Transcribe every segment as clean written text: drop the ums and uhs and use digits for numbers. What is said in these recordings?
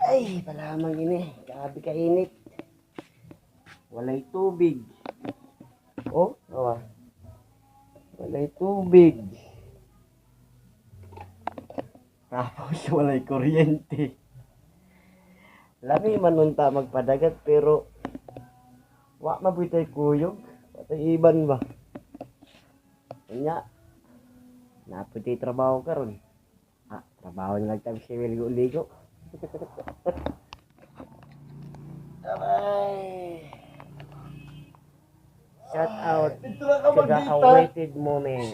Ay, palamang ini. Grabe kainit. Walay tubig. Oh, awa. Walay tubig. Tapos walay kuryente. Lami man unta magpadagat pero wa mabutay kuyog. Patay iban ba? Kanya. Naputi trabaho karon. Trabaho na lang tayo si ligo-ligo. Abay. Shout out to the awaited moment.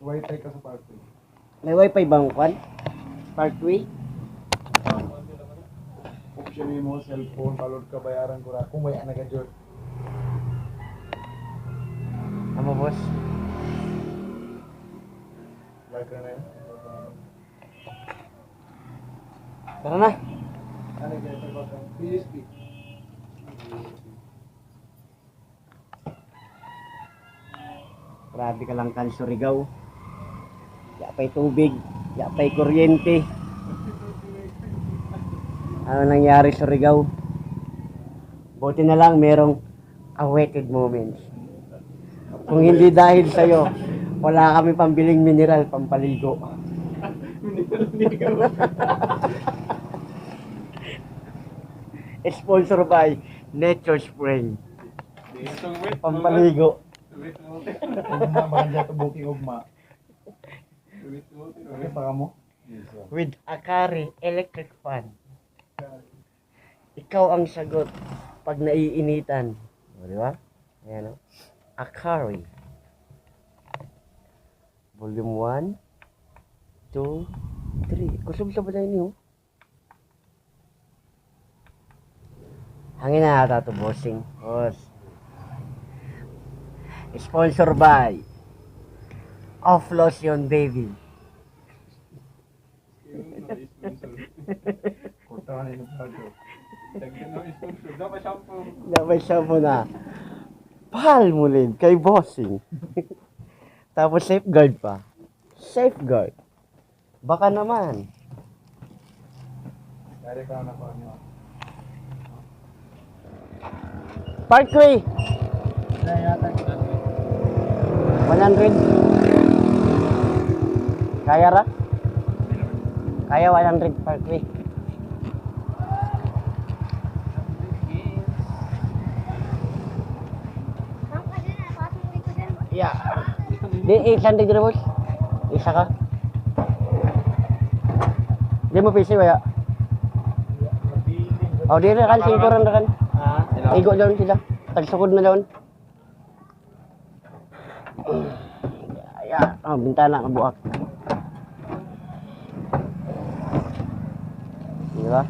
Wi-Fi ka sa party. May wifi bang kwan? Parkway? Option mo, cellphone, palod ka bayaran ko ra. Kung may anak ka dyan. Ano boss? Like na yun. Tara na. Ano kaya sa baka? PSP. Grabe ka lang kan Surigao. Yapay tubig, yapay kuryente. Ano nangyari sa Surigao? Buti na lang merong awaited moments. Kung hindi dahil sa'yo, wala kami pambiling mineral, pampaligo. Sponsor by Nature Spring. Pampaligo. Ugma, maganda ito booking ugma. Okay, baka mo? With Akari electric fan. Ikaw ang sagot pag naiinitan. O, di ba? Ayan o. Akari. Volume 1, 2, 3. Kusog sa balay niyo. Hangin na ata ito, bossing. Boss. Sponsor by Off Lotion Baby. Kurtahan yung plado. Dapat shampoo na. Palmolive kay bossing. Tapos safeguard pa. Safeguard. Baka naman. Kaya ka na pa niyo. Parkway. Kaya yata 100. Kaya ra? Kaya 100 Parkway. Yeah. Di 800 dito boss. Isa ka. Di mo PC wala. Oh, di na kan singkuran na kan. Igo daw sila. Tagsukod na daw. Ya, bintana ka buak. Di ba?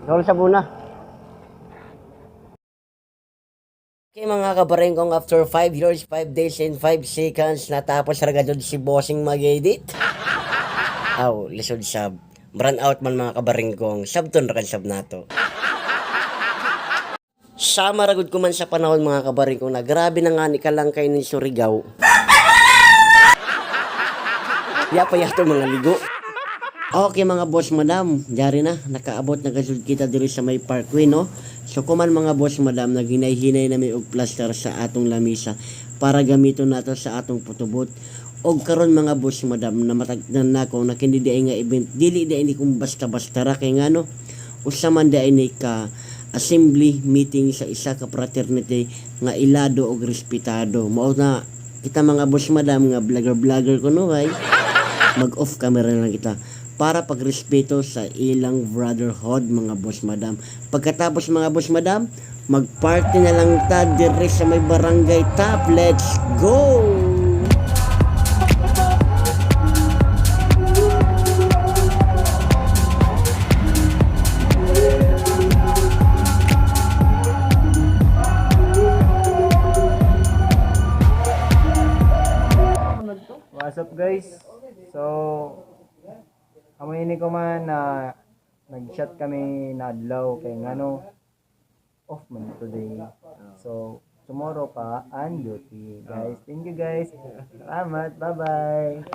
Roll sa buna. Okay mga kabarengkong, after 5 years, 5 days and 5 seconds, natapos ragadod si Bossing mag-edit. Aw, lisod sab. Run out man mga kabarengkong, sabton rakan sab nato. Sa maragod ko man sa panahon mga kabarengkong na grabe na nga ni kalangkay ni Surigao. Yapa yato mga ligo. Okay mga boss madam, diari na, nakaabot na gasud kita diri sa may Parkway no. So kuman mga boss madam, naghinay-hinay na may og plaster sa atong lamisa para gamiton nato sa atong putubot. Og karon mga boss madam, na matagdan nako na kindi di nga event, dili di ini kung basta-basta ra kay ngano. Usa man di ini ka assembly meeting sa isa ka fraternity nga ilado og respetado. Mao na kita mga boss madam nga vlogger kuno kay mag-off camera lang kita para pagrespeto sa ilang brotherhood mga boss madam. Pagkatapos mga boss madam, mag-party na lang ta dire sa may barangay top. Let's go! What's up guys? So amoy ini ko man na nag-chat kami na adlaw kay ngano off man today. So tomorrow pa on duty guys. Thank you guys. Salamat. Bye-bye.